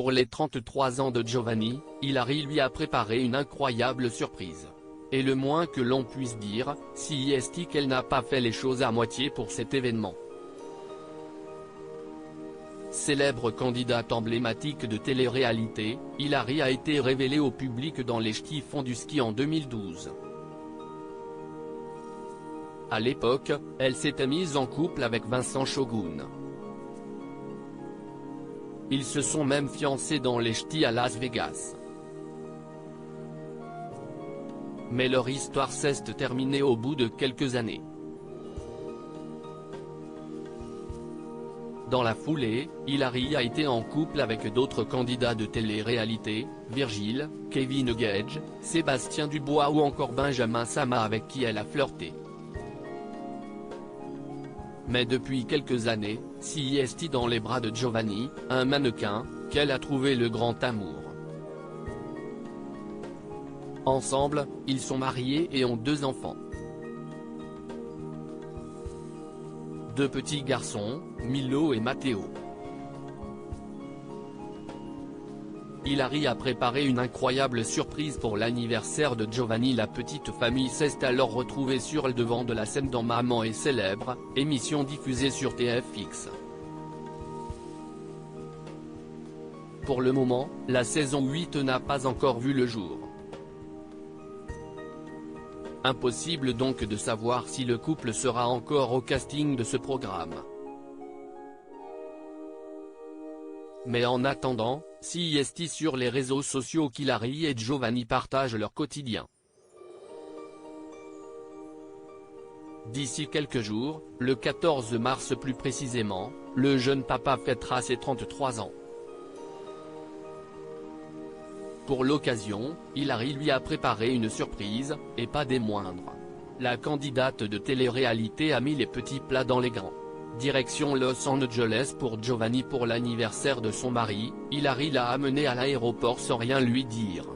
Pour les 33 ans de Giovanni, Hilary lui a préparé une incroyable surprise. Et le moins que l'on puisse dire, c'est qu'elle n'a pas fait les choses à moitié pour cet événement. Célèbre candidate emblématique de télé-réalité, Hilary a été révélée au public dans les Ch'tis font du ski en 2012. À l'époque, elle s'était mise en couple avec Vincent Shogun. Ils se sont même fiancés dans les Ch'tis à Las Vegas. Mais leur histoire s'est terminée au bout de quelques années. Dans la foulée, Hilary a été en couple avec d'autres candidats de télé-réalité, Virgile, Kevin Gage, Sébastien Dubois ou encore Benjamin Sama avec qui elle a flirté. Mais depuis quelques années, c'est dans les bras de Giovanni, un mannequin, qu'elle a trouvé le grand amour. Ensemble, ils sont mariés et ont 2 enfants. 2 petits garçons, Milo et Matteo. Hilary a préparé une incroyable surprise pour l'anniversaire de Giovanni. La petite famille s'est alors retrouvée sur le devant de la scène dans Maman est célèbre, émission diffusée sur TFX. Pour le moment, la saison 8 n'a pas encore vu le jour. Impossible donc de savoir si le couple sera encore au casting de ce programme. Mais en attendant, c'est sur les réseaux sociaux qu'Hilary et Giovanni partagent leur quotidien. D'ici quelques jours, le 14 mars plus précisément, le jeune papa fêtera ses 33 ans. Pour l'occasion, Hilary lui a préparé une surprise, et pas des moindres. La candidate de télé-réalité a mis les petits plats dans les grands. Direction Los Angeles pour Giovanni pour l'anniversaire de son mari, Hilary l'a amené à l'aéroport sans rien lui dire.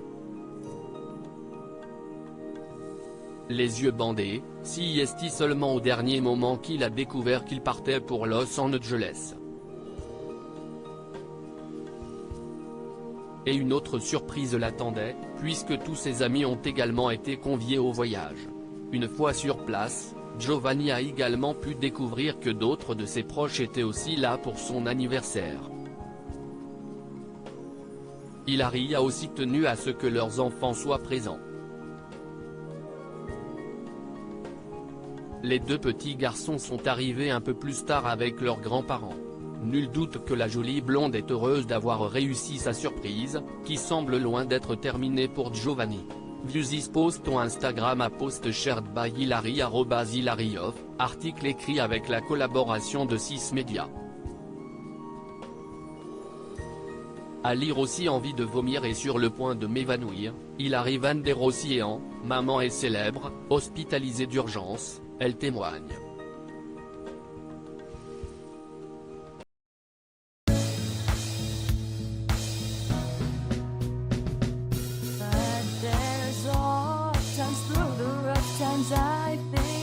Les yeux bandés, c'est seulement au dernier moment qu'il a découvert qu'il partait pour Los Angeles. Et une autre surprise l'attendait, puisque tous ses amis ont également été conviés au voyage. Une fois sur place, Giovanni a également pu découvrir que d'autres de ses proches étaient aussi là pour son anniversaire. Hilary a aussi tenu à ce que leurs enfants soient présents. Les 2 petits garçons sont arrivés un peu plus tard avec leurs grands-parents. Nul doute que la jolie blonde est heureuse d'avoir réussi sa surprise, qui semble loin d'être terminée pour Giovanni. View this post on Instagram à post shared by Hilary @HilaryOff, article écrit avec la collaboration de 6 médias. À lire aussi envie de vomir et sur le point de m'évanouir, Hilary Van der Rossiean, maman est célèbre, hospitalisée d'urgence, elle témoigne. But there's all times through the rough times I think